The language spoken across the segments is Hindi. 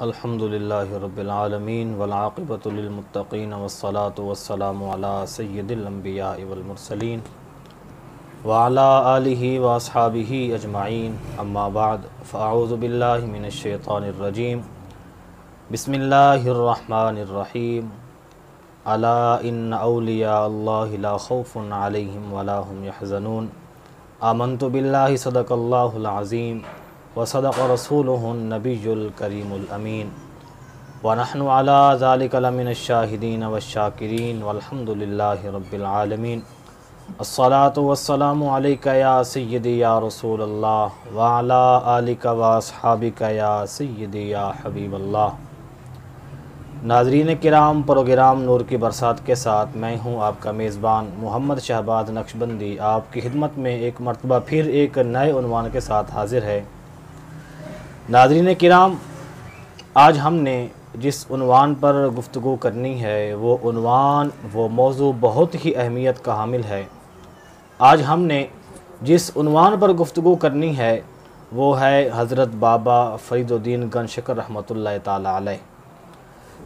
अल्हम्दुलिल्लाहि रब्बिल आलमीन वल आक़िबतु लिल मुत्तक़ीन वस्सलातु वस्सलामु अला सय्यिदिल अंबियाइ वल मुरसलीन व अला आलिहि व अस्हाबिहि अजमाइन अम्मा बाद फ़अऊज़ु बिल्लाहि मिनश शैतानिर रजीम बिस्मिल्लाहिर रहमानिर रहीम अला इन्न औलिया अल्लाहि ला खौफुन अलैहिम वला हुम यहज़नून आमन्तु बिल्लाहि सदक़ल्लाहुल अज़ीम व सदक़ रसूलुहुन नबियुल करीमुल अमीन व नहनु अला ज़ालिका लमिनश शाहिदीन वश्शाकिरीन वल्हम्दुलिल्लाहि रब्बिल आलमीन। अस्सलातु वस्सलामु अलैका या सय्यदी या रसूलल्लाह व अला आलिका व अस्हाबिका या सय्यदी या हबीबल्लाह। नाज़रीन किराम, प्रोग्राम नूर की बरसात के साथ मैं हूँ आपका मेज़बान मोहम्मद शहबाज नक्शबंदी आपकी खिदमत में एक मरतबा फिर एक नए उन्वान के साथ हाज़िर है। नाज़रीन किराम, आज हमने जिस उन्वान पर गुफ्तगू करनी है वो उन्वान वो मौजू बहुत ही अहमियत का हामिल है। आज हमने जिस उन्वान पर गुफ्तगू करनी है वो है हज़रत बाबा फ़रीदुद्दीन गंजशकर रहमतुल्लाह ताला अलैह।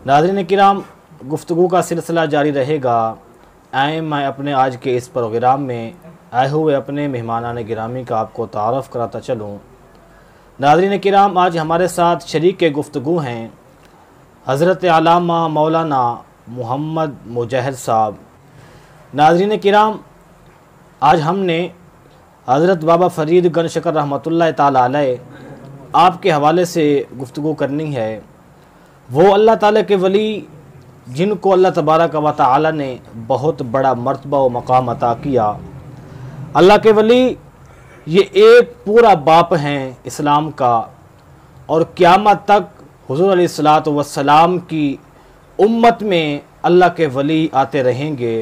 नाज़रीन किराम, गुफ्तगू का सिलसिला जारी रहेगा। आए मैं अपने आज के इस प्रोग्राम में आए हुए अपने मेहमानान गिरामी का आपको तारफ़ कराता चलूँ। नाज़रीन किराम, आज हमारे साथ शरीक गुफ्तगू हैं हज़रत अल्लामा मौलाना मोहम्मद मुजहिद साहब। नाज़रीन किराम, आज हमने हज़रत बाबा फ़रीद गंजशकर रहमतुल्लाह ताला अलैह आपके हवाले से गुफ्तगू करनी है। वो अल्लाह ताला के वली जिनको अल्लाह तबारक व तआला ने बहुत बड़ा मर्तबा व मकाम अता किया। अल्लाह के वली ये एक पूरा बाप हैं इस्लाम का और क़यामत तक हुज़ूर अलैहिस्सलातु वस्सलाम की उम्मत में अल्लाह के वली आते रहेंगे।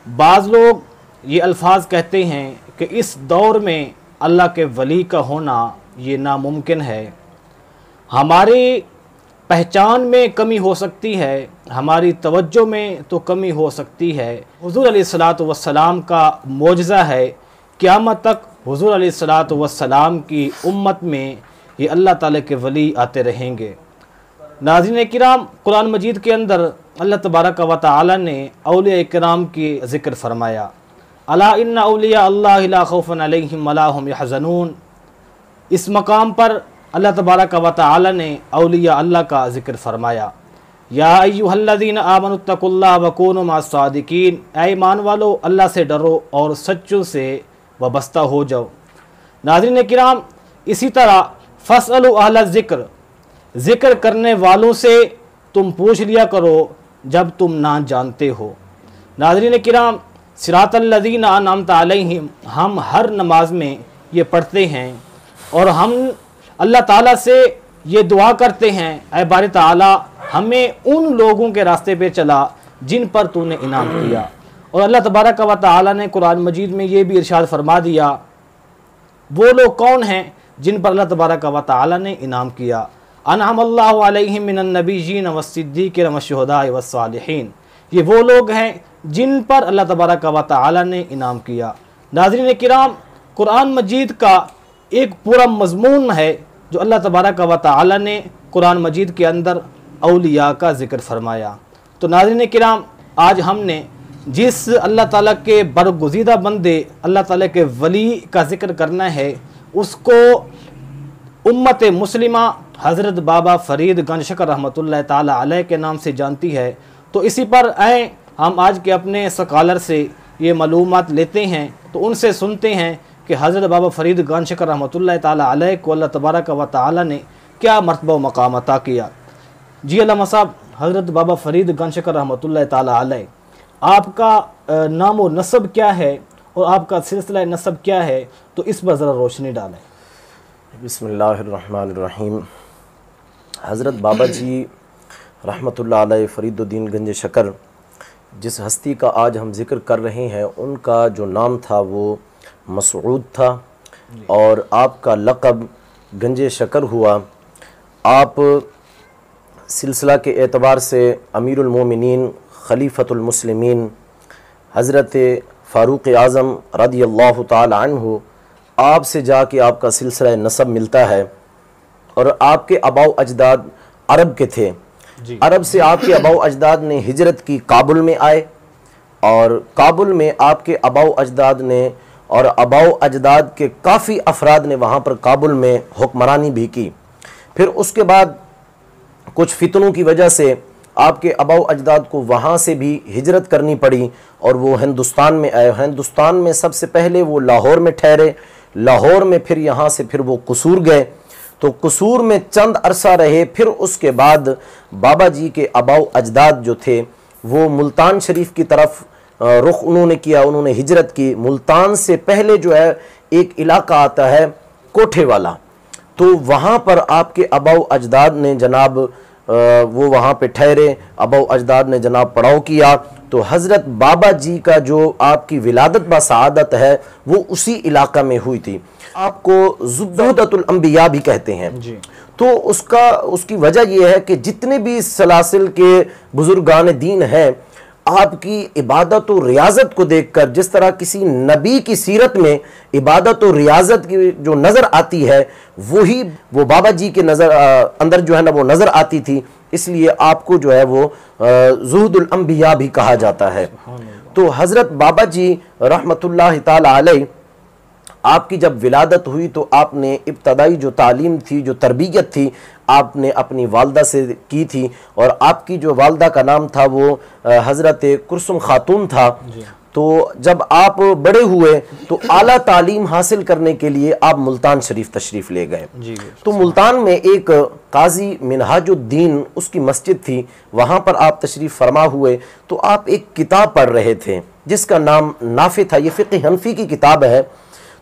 बाज़ लोग ये अल्फाज कहते हैं कि इस दौर में अल्लाह के वली का होना ये नामुमकिन है। हमारी पहचान में कमी हो सकती है, हमारी तवज्जो में तो कमी हो सकती है। हुज़ूर अलैहिस्सलातु वस्सलाम का मोजज़ा है, क़यामत तक हुज़ूर अलैहिस्सलातु वस्सलाम की उम्मत में ये अल्लाह ताला के वली आते रहेंगे। नाज़रीन किराम, कुरान मजीद के अंदर अल्लाह तबारक व तआला ने औलिया इकराम की ज़िक्र फरमाया। अला इन्ना औलिया अल्लाहि ला खौफुन अलैहिम वला हुम यहज़नून। इस मकाम पर अल्लाह तबारक व तआला ने औलिया अल्लाह का ज़िक्र फरमाया। या अय्युहल्लज़ीना आमनुत्तकुल्लाह व कूनू मअस-सादिकीन। ऐ ईमान वालो, अल्लाह से डरो और सच्चों से वाबस्ता हो जाओ। नाज़रीन किराम, इसी तरह फ़स्अलू अहल ज़िक्र, ज़िक्र करने वालों से तुम पूछ लिया करो जब तुम ना जानते हो। नाज़रीन किराम, सिरातल्लज़ीना अनअमता अलैहिम हम हर नमाज में ये पढ़ते हैं और हम अल्लाह ताला से ये दुआ करते हैं, ऐ बारी ताला हमें उन लोगों के रास्ते पे चला जिन पर तूने इनाम किया। और अल्लाह तबारक व तआला ने कुरान मजीद में ये भी इरशाद फरमा दिया, वो लोग कौन हैं जिन पर अल्लाह तबारक व तआला ने इनाम किया। अनअमल्लाहु अलैहिम मिनन नबिय्यीन वस्सिद्दीक़ीन वश्शुहदाए वस्सालिहीन। ये वो लोग हैं जिन पर अल्लाह तबारक व तआला ने इनाम किया। नाज़रीन किराम, कुरान मजीद का एक पूरा मज़मून है जो अल्लाह तबारक व तआला ने कुरान मजीद के अंदर औलिया का ज़िक्र फरमाया। तो नाज़रीन किराम, आज हमने जिस अल्लाह ताला के बरगुज़ीदा बंदे अल्लाह ताला के वली का ज़िक्र करना है उसको उम्मत मुस्लिमा हज़रत बाबा फ़रीद गंजशकर रहमतुल्लाह ताला अलैह के नाम से जानती है। तो इसी पर आए हम आज के अपने स्कॉलर से ये मालूमात लेते हैं, तो उनसे सुनते हैं कि हज़रत बाबा फ़रीद गंजशकर रहमतुल्लाह ताला अलैह को अल्लाह तबारक व तआला ने क्या मर्तबा व मकाम अता किया। जी अल्लामा साहब, हज़रत बाबा फ़रीद गंजशकर रहमतुल्लाह ताला अलैह, आपका नाम व नसब क्या है और आपका सिलसिला नसब क्या है, तो इस पर ज़रा रोशनी डालें। बिस्मिल्लाहिर्रहमानिर्रहीम। हज़रत बाबा जी रहमतुल्लाह अलैह फ़रीदुद्दीन गंजशकर, जिस हस्ती का आज हम ज़िक्र कर रहे हैं, उनका जो नाम था वो मसऊद था और आपका लक़ब गंजशकर हुआ। आप सिलसिला के एतबार से अमीरुल मोमिनीन खलीफतुल मुस्लिमीन हज़रत फ़ारूक़ आज़म रदियल्लाहु ताला अन्हु आपसे जाके आपका सिलसिला नसब मिलता है। और आपके आबाओ अजदाद अरब के थे। अरब से आपके आबाओ अजदाद ने हिजरत की, काबुल में आए, और काबुल में आपके आबाओ अजदाद ने और आबाओ अजदाद के काफ़ी अफराद ने वहाँ पर काबुल में हुक्मरानी भी की। फिर उसके बाद कुछ फितनों की वजह से आपके आबाओ अजदाद को वहाँ से भी हिजरत करनी पड़ी और वो हिंदुस्तान में आए। हिंदुस्तान में सबसे पहले वो लाहौर में ठहरे, लाहौर में फिर यहाँ से फिर वो कसूर गए, तो कसूर में चंद अरसा रहे। फिर उसके बाद बाबा जी के आबाओ अजदाद जो थे वो मुल्तान शरीफ की तरफ रुख उन्होंने किया, उन्होंने हिजरत की। मुल्तान से पहले जो है एक इलाका आता है कोठे वाला, तो वहाँ पर आपके आबाओ अजदाद ने जनाब वो वहाँ पे ठहरे, आबाओ अजदाद ने जनाब पड़ाव किया। तो हज़रत बाबा जी का जो आपकी विलादत बसादत है वो उसी इलाका में हुई थी। आपको ज़ुबदतुल अंबिया भी कहते हैं जी। तो उसकी वजह यह है कि जितने भी सलासिल के बुजुर्गान दीन हैं, आपकी इबादत और रियाजत को देखकर, जिस तरह किसी नबी की सीरत में इबादत और रियाजत की जो नज़र आती है वही वो बाबा जी के अंदर जो है ना वो नज़र आती थी, इसलिए आपको जो है वो ज़ुहदुल अंबिया भी कहा जाता है। तो हज़रत बाबा जी रहमतुल्लाह ताला अलैह, आपकी जब विलादत हुई तो आपने इब्तदाई जो तालीम थी, जो तरबियत थी, आपने अपनी वालदा से की थी, और आपकी जो वालदा का नाम था वो हज़रत कुरसुम खातून था। तो जब आप बड़े हुए तो आला तालीम हासिल करने के लिए आप मुल्तान शरीफ तशरीफ़ ले गए। तो मुल्तान में एक काजी मिनहाजुद्दीन उसकी मस्जिद थी, वहाँ पर आप तशरीफ़ फरमा हुए। तो आप एक किताब पढ़ रहे थे जिसका नाम नाफे था, ये फ़िक़्ह हनफ़ी की किताब है।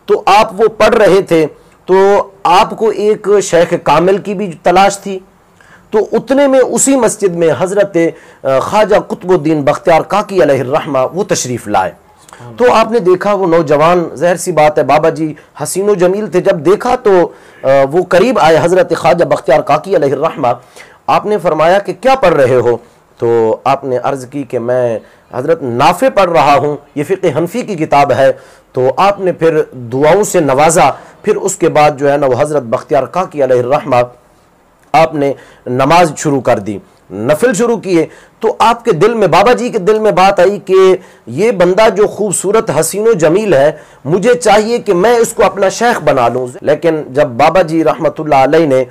तो आप वो पढ़ रहे थे, तो आपको एक शेख कामिल की भी तलाश थी। तो उतने में उसी मस्जिद में हज़रत ख्वाजा कुतुबुद्दीन बख्तियार काकी अलैहिर्रहमा वो तशरीफ़ लाए। तो आपने देखा वो नौजवान, ज़ाहिर सी बात है बाबा जी हसीन व जमील थे, जब देखा तो वो करीब आए हज़रत ख्वाजा बख्तियार काकी अलैहिर्रहमा। आपने फरमाया कि क्या पढ़ रहे हो? तो आपने अर्ज़ की कि मैं हज़रत नाफे पढ़ रहा हूँ, ये फ़िक़्ह हनफ़ी की किताब है। तो आपने फिर दुआओं से नवाजा। फिर उसके बाद जो है ना वो हज़रत बख्तियार काकी अलैहिर्रहमा आपने नमाज शुरू कर दी, नफिल शुरू किए। तो आपके दिल में, बाबा जी के दिल में बात आई कि ये बंदा जो खूबसूरत हसीनो जमील है, मुझे चाहिए कि मैं इसको अपना शेख बना लूँ। लेकिन जब बाबा जी रहमतुल्लाह अलैह ने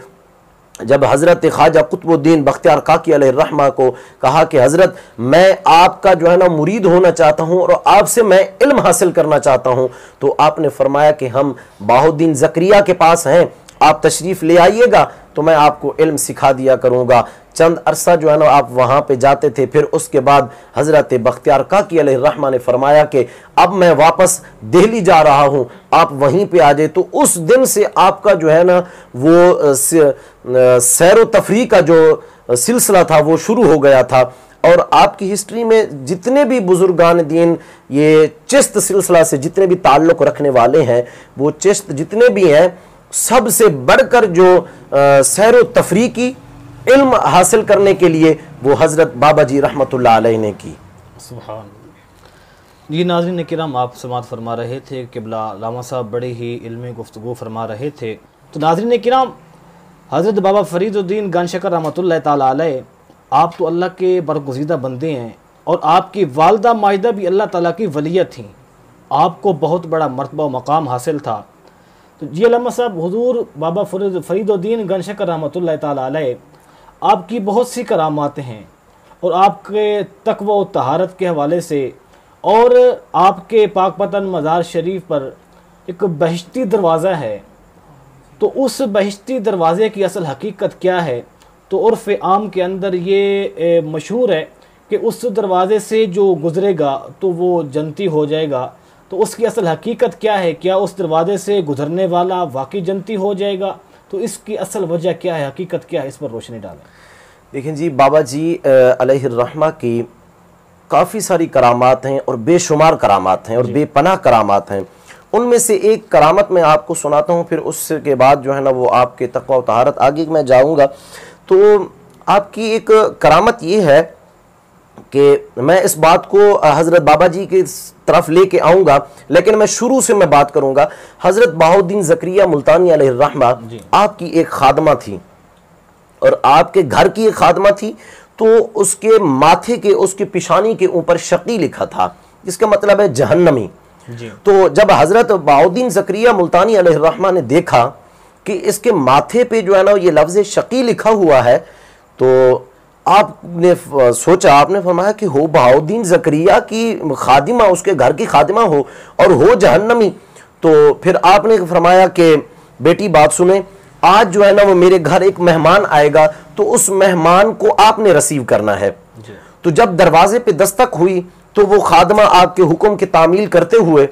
जब हज़रत ख्वाजा कुतुबुद्दीन बख्तियार काकी अलैहिर्रहमा को कहा कि हज़रत मैं आपका जो है ना मुरीद होना चाहता हूँ और आपसे मैं इल्म हासिल करना चाहता हूँ, तो आपने फरमाया कि हम बाहुद्दीन ज़करिया के पास हैं, आप तशरीफ़ ले आइएगा तो मैं आपको इल्म सिखा दिया करूँगा। चंद अरसा जो है ना आप वहाँ पे जाते थे। फिर उसके बाद हज़रत बख्तियार काकी अलैहिर्रहमा ने फरमाया कि अब मैं वापस दिल्ली जा रहा हूँ, आप वहीं पे आ जाए। तो उस दिन से आपका जो है ना वो सैर व तफरी का जो सिलसिला था वो शुरू हो गया था। और आपकी हिस्ट्री में जितने भी बुजुर्गान दीन ये चिश्त सिलसिला से जितने भी ताल्लुक़ रखने वाले हैं, वो चिश्त जितने भी हैं, सबसे बढ़कर जो सैर व तफरी की इल्म हासिल करने के लिए वो हज़रत बाबा जी रहमतुल्लाह अलैह ने की। सुभान। ये नाज़रीन किराम, आप समात फरमा रहे थे क़िबला लामा साहब बड़े ही इल्मी गुफ्तगू फरमा रहे थे। तो नाज़रीन किराम, हज़रत बाबा फ़रीदुद्दीन गंजशकर रहमतुल्लाह ताला अलैह, आप तो अल्लाह के बरगुज़ीदा बंदे हैं और आपकी वालदा माहिदा भी अल्लाह ताला की वलियत थी। आपको बहुत बड़ा मर्तबा मकाम हासिल था। तो जी अल्लामा साहब, हुज़ूर बाबा फ़रीदुद्दीन गंजशकर रहमतुल्लाह ताला अलैह, आपकी बहुत सी करामातें हैं और आपके तक़वा व तहारत के हवाले से, और आपके पाक पतन मज़ार शरीफ पर एक बहिश्ती दरवाज़ा है। तो उस बहिश्ती दरवाज़े की असल हकीकत क्या है? तो उर्फ़ आम के अंदर ये मशहूर है कि उस दरवाज़े से जो गुज़रेगा तो वो जन्नती हो जाएगा। तो उसकी असल हकीकत क्या है? क्या उस दरवाज़े से गुज़रने वाला वाकई जन्नती हो जाएगा? तो इसकी असल वजह क्या है, हकीकत क्या है, इस पर रोशनी डालें। देखें जी, बाबा जी अलैहिर्रहमा की काफ़ी सारी करामात हैं और बेशुमार करामात हैं और बेपनाह करामात हैं। उनमें से एक करामत मैं आपको सुनाता हूँ, फिर उसके बाद जो है ना वो आपके तक़वा व तहारत आगे मैं जाऊँगा। तो आपकी एक करामत ये है कि मैं इस बात को हज़रत बाबा जी की तरफ लेके आऊँगा, लेकिन मैं शुरू से मैं बात करूँगा। हज़रत बहाउद्दीन ज़करिया मुल्तानी अलैहिर्रहमा आपकी एक खादमा थी और आपके घर की एक खादमा थी, तो उसके माथे के, उसके पिशानी के ऊपर शकी लिखा था, जिसका मतलब है जहन्नमी। तो जब हज़रत बहाउद्दीन ज़करिया मुल्तानी अलैहिर्रहमा ने देखा कि इसके माथे पे जो है ना ये लफ्ज़ शकी लिखा हुआ है, तो आपने सोचा, आपने फरमाया कि हो बहाउद्दीन ज़करिया की खादिमा, उसके घर की खादिमा हो और हो जहन्नमी। तो फिर आपने फरमाया कि बेटी बात सुने, आज जो है ना वो मेरे घर एक मेहमान आएगा, तो उस मेहमान को आपने रिसीव करना है। तो जब दरवाजे पे दस्तक हुई तो वो खादमा आपके हुक्म की तामील करते हुए,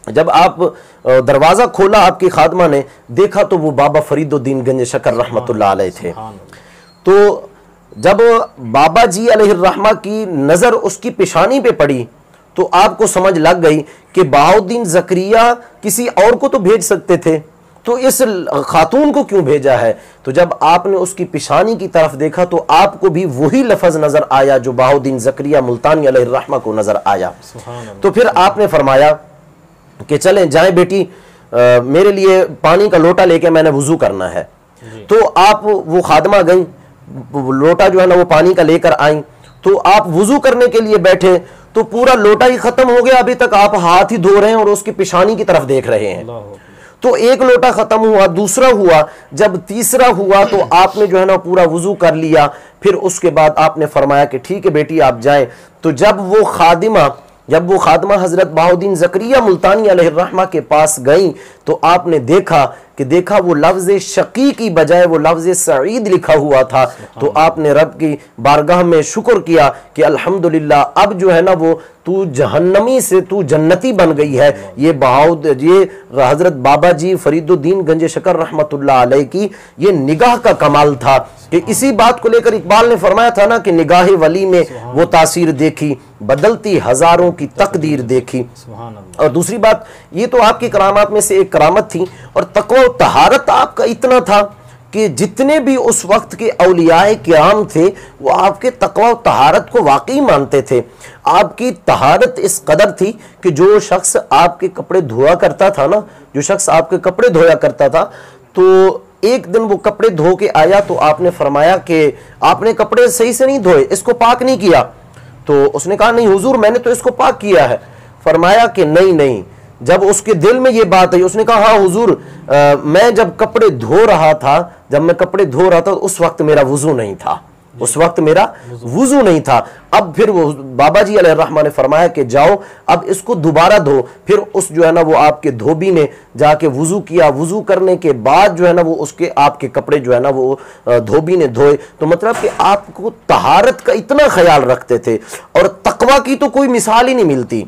जब आप दरवाज़ा खोला आपकी खादमा ने, देखा तो वो बाबा फरीदुद्दीन गंजशकर रहमतुल्लाह अलैह थे। तो जब बाबा जी अलैहिर्रहमा की नज़र उसकी पेशानी पे पड़ी तो आपको समझ लग गई कि बहाउद्दीन ज़करिया किसी और को तो भेज सकते थे, तो इस खातून को क्यों भेजा है। तो जब आपने उसकी पेशानी की तरफ देखा तो आपको भी वही लफ्ज़ नज़र आया जो बहाउद्दीन ज़करिया मुल्तानी अलैहिर्रहमा को नज़र आया। तो फिर आपने फरमाया कि चलें जाएं बेटी, मेरे लिए पानी का लोटा लेके मैंने वुज़ू करना है। तो आप, वो खादमा गई, लोटा जो है ना वो पानी का लेकर आई, तो आप वुज़ू करने के लिए बैठे तो पूरा लोटा ही खत्म हो गया, अभी तक आप हाथ ही धो रहे हैं और उसकी पेशानी की तरफ देख रहे हैं। तो एक लोटा खत्म हुआ, दूसरा हुआ, जब तीसरा हुआ तो आपने जो है ना पूरा वुज़ू कर लिया। फिर उसके बाद आपने फरमाया कि ठीक है बेटी आप जाएं। तो जब वो खादिमा हज़रत बहाउद्दीन ज़करिया मुल्तानी अलैहिर्रहमा के पास गई तो आपने देखा वो लफ्ज़ शकी की बजाय वो लफ्ज़ सईद लिखा हुआ था। तो आपने रब की बारगाह में शुक्र किया कि अल्हम्दुलिल्लाह, अब जो है ना वो तू जहन्नमी से तू जन्नती बन गई है। ये हज़रत बाबा जी फरीदुद्दीन गंजशकर रहमतुल्लाह अलैह की ये निगाह का कमाल था कि इसी बात को लेकर इकबाल ने फरमाया था ना कि निगाह वली में वो तासीर देखी, बदलती हजारों की तकदीर देखी। और दूसरी बात, ये तो आपकी करामात में से एक करामत थी, और तक़वा और तहारत आपका इतना था कि जितने भी उस वक्त के औलियाए किराम थे वो आपके तक़वा और तहारत को वाकई मानते थे। आपकी तहारत इस कदर थी कि जो शख्स आपके कपड़े धोया करता था ना, जो शख्स आपके कपड़े धोया करता था, तो एक दिन वो कपड़े धो के आया तो आपने फरमाया कि आपने कपड़े सही से नहीं धोए, इसको पाक नहीं किया। तो उसने कहा नहीं हुजूर, मैंने तो इसको पाक किया है। फरमाया कि नहीं। जब उसके दिल में ये बात आई, उसने कहा हाँ हुजूर, मैं जब कपड़े धो रहा था तो उस वक्त मेरा वुजू नहीं था, अब फिर वो बाबा जी अलैहिर्रहमा ने फरमाया कि जाओ अब इसको दोबारा धो। फिर उस जो है ना वो आपके धोबी ने जाके वुजू किया, वुजू करने के बाद जो है ना वो उसके आपके कपड़े जो है ना वो धोबी ने धोए। तो मतलब कि आपको तहारत का इतना ख्याल रखते थे और तकवा की तो कोई मिसाल ही नहीं मिलती।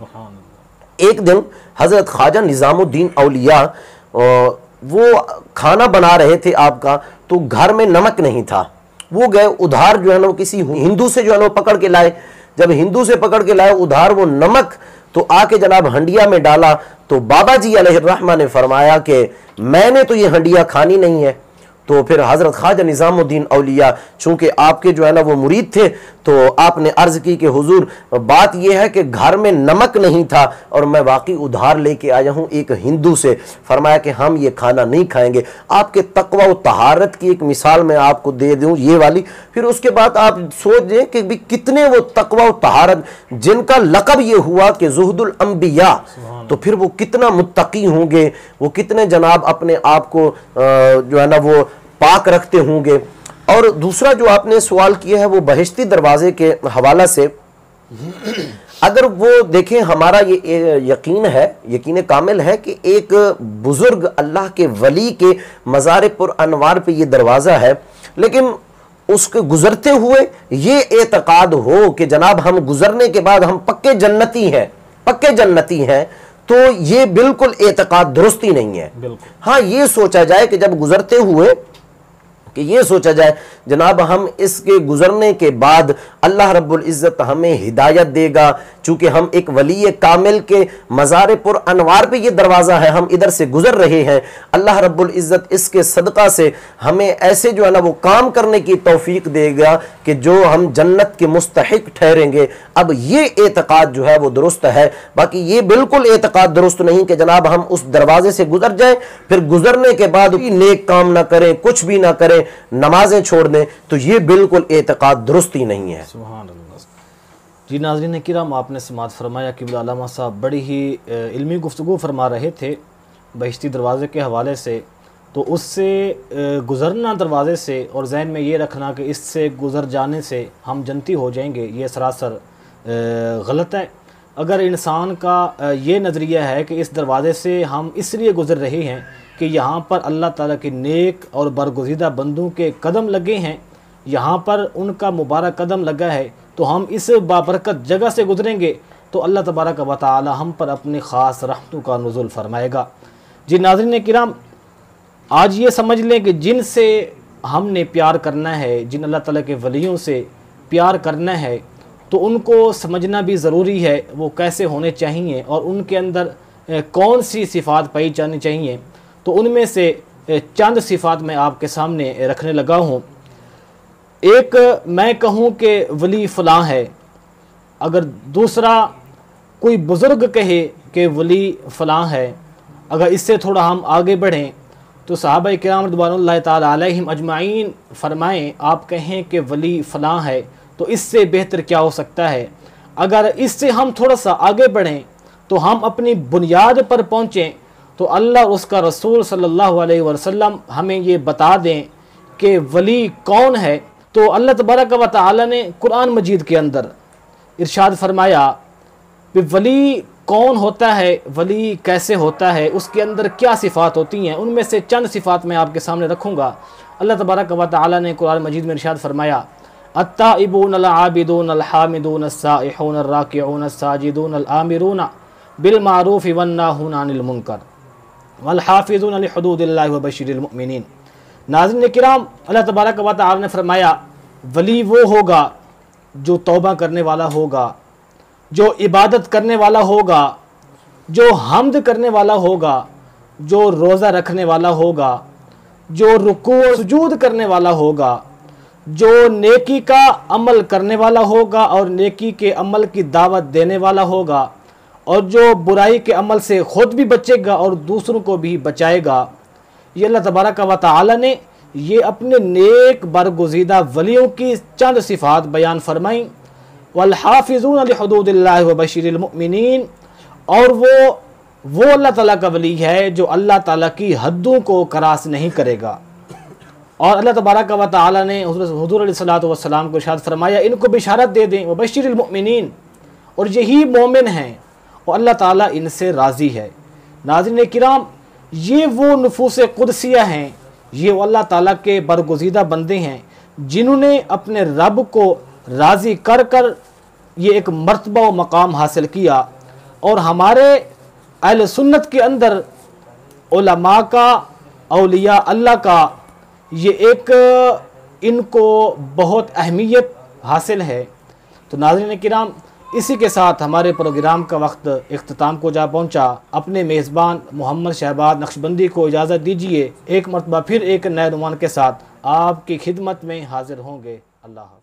एक दिन हजरत ख्वाजा निजामुद्दीन औलिया वो खाना बना रहे थे आपका, तो घर में नमक नहीं था। वो गए उधार जो है ना वो किसी हिंदू से जो है ना पकड़ के लाए। जब हिंदू से पकड़ के लाए उधार वो नमक, तो आके जनाब हंडिया में डाला। तो बाबा जी अलैहिर्रहमा ने फरमाया कि मैंने तो ये हंडिया खानी नहीं है। तो फिर हज़रत ख्वाजा निज़ामुद्दीन औलिया चूँकि आपके जो है ना वो मुरीद थे, तो आपने अर्ज़ की कि हुजूर बात यह है कि घर में नमक नहीं था और मैं वाकई उधार लेके आया हूँ एक हिंदू से। फरमाया कि हम ये खाना नहीं खाएंगे। आपके तकवा और तहारत की एक मिसाल मैं आपको दे दूँ ये वाली। फिर उसके बाद आप सोच दें कि भी कितने वो तकवा और तहारत, जिनका लक़ब ये हुआ कि ज़ुहदुल अंबिया, तो फिर वो कितना मुत्तकी होंगे, वो कितने जनाब अपने आप को जो है ना वो पाक रखते होंगे। और दूसरा जो आपने सवाल किया है वो बहिश्ती दरवाजे के हवाला से, अगर वो देखें हमारा ये यकीन है, यकीन कामिल है कि एक बुजुर्ग अल्लाह के वली के मज़ार पुर अनवार पे ये दरवाज़ा है, लेकिन उसके गुजरते हुए ये एतकाद हो कि जनाब हम गुजरने के बाद हम पक्के जन्नती हैं, तो ये बिल्कुल एतकाद दुरुस्ती नहीं है। हाँ, ये सोचा जाए कि जब गुजरते हुए कि ये सोचा जाए जनाब हम इसके गुजरने के बाद अल्लाह रब्बुल इज़्ज़त हमें हिदायत देगा, चूँकि हम एक वली कामिल के मज़ार पुर अनवार पे ये दरवाज़ा है, हम इधर से गुजर रहे हैं, अल्लाह रब्बुल इज़्ज़त इसके सदक़ा से हमें ऐसे जो है ना वो काम करने की तौफीक देगा कि जो हम जन्नत के मुस्तहिक ठहरेंगे। अब ये एतक़ाद जो है वो दुरुस्त है। बाकी ये बिल्कुल एतक़ाद दुरुस्त नहीं कि जनाब हम उस दरवाजे से गुजर जाएं, फिर गुजरने के बाद नेक काम ना करें, कुछ भी ना करें, नमाजें छोड़ दें, तो ये बिल्कुल एतक़ाद दुरुस्त ही नहीं है। सुभान अल्लाह। जी नाज़रीन किराम, आपने समाअत फरमाया कि अल्लामा साहब बड़ी ही इल्मी गुफ्तगू फरमा रहे थे बहिश्ती दरवाज़े के हवाले से। तो उससे गुज़रना दरवाज़े से और जहन में ये रखना कि इससे गुज़र जाने से हम जन्नती हो जाएंगे, ये सरासर गलत है। अगर इंसान का ये नज़रिया है कि इस दरवाज़े से हम इसलिए गुज़र रहे हैं कि यहाँ पर अल्लाह ताला के नेक और बरगुज़ीदा बंदों के कदम लगे हैं, यहाँ पर उनका मुबारक कदम लगा है, तो हम इस बाबरकत जगह से गुज़रेंगे तो अल्लाह तबारक व तआला हम पर अपनी ख़ास रहमतों का नुज़ुल फरमाएगा। जी नाज़रीन किराम, आज ये समझ लें कि जिनसे हमने प्यार करना है, जिन अल्लाह ताला के वलियों से प्यार करना है, तो उनको समझना भी ज़रूरी है वो कैसे होने चाहिए और उनके अंदर कौन सी सिफ़ात पाई जानी चाहिए। तो उनमें से चंद सिफ़ात मैं आपके सामने रखने लगा हूँ। एक मैं कहूँ कि वली फ़लाँ है, अगर दूसरा कोई बुज़ुर्ग कहे कि वली फ़लाँ है, अगर इससे थोड़ा हम आगे बढ़ें तो सहाबा किराम रिज़वानुल्लाहि ताला अलैहिम अजमाइन फ़रमाएँ, आप कहें कि वली फ़लाँ है तो इससे बेहतर क्या हो सकता है। अगर इससे हम थोड़ा सा आगे बढ़ें तो हम अपनी बुनियाद पर पहुँचें तो अल्लाह उसका रसूल सल्लल्लाहु अलैहि वसल्लम हमें ये बता दें कि वली कौन है। तो अल्लाह तबारक व तआला ने कुरान मजीद के अंदर इरशाद फरमाया कि वली कौन होता है, वली कैसे होता है, उसके अंदर क्या सिफ़ात होती हैं। उनमें से चंद सिफ़ात मैं आपके सामने रखूँगा। अल्लाह तबारक व तआला ने कुरान मजीद में इरशाद फरमाया, अत्ताइबून अल आबिदून अल हामिदून अस्साइहून अल राकिऊन अस्साजिदून अल आमिरून बिल मारूफ वन नाहून अनिल मुनकर वल हाफिज़ून लि हुदूदिल्लाहि व बशिरिल मुमिनीन। नाज़रीन किराम, अल्लाह तबारक व तआला ने फरमाया वली वो होगा जो तौबा करने वाला होगा, जो इबादत करने वाला होगा, जो हम्द करने वाला होगा, जो रोज़ा रखने वाला होगा, जो रुकू और सुजूद करने वाला होगा, जो नेकी का अमल करने वाला होगा और नेकी के अमल की दावत देने वाला होगा, और जो बुराई के अमल से ख़ुद भी बचेगा और दूसरों को भी बचाएगा। ये अल्लाह तबारक व तआला ने ये अपने नेक बरगुज़ीदा वलियों की चंद सिफ़ात बयान फरमाई। वल हाफिज़ून लि हुदूदिल्लाहि व बशिरिल मुमिनीन, और वो अल्लाह ताला का वली है जो अल्लाह ताला की हद्दों को क्रॉस नहीं करेगा। और अल्लाह तबारक व तआला ने हुज़ूर अलैहिस्सलातु वस्सलाम को इरशाद फरमाया, इनको बिशारत दे दें व बशिरिल मुमिनीन, और यही मोमिन हैं और अल्लाह ताला इनसे राज़ी है। नाज़रीन किराम, ये वो नुफूस कुदसिया हैं, ये अल्लाह ताला के बरगुज़ीदा बंदे हैं जिन्होंने अपने रब को राज़ी कर कर ये एक मर्तबा व मकाम हासिल किया। और हमारे अहले सुन्नत के अंदर उलमा का, औलिया अल्लाह का ये एक इनको बहुत अहमियत हासिल है। तो नाज़रीन किराम, इसी के साथ हमारे प्रोग्राम का वक्त इख्तिताम को जा पहुंचा। अपने मेज़बान मोहम्मद शहबाज नक्शबंदी को इजाज़त दीजिए। एक मरतबा फिर एक नए उन्वान के साथ आपकी खिदमत में हाजिर होंगे। अल्लाह।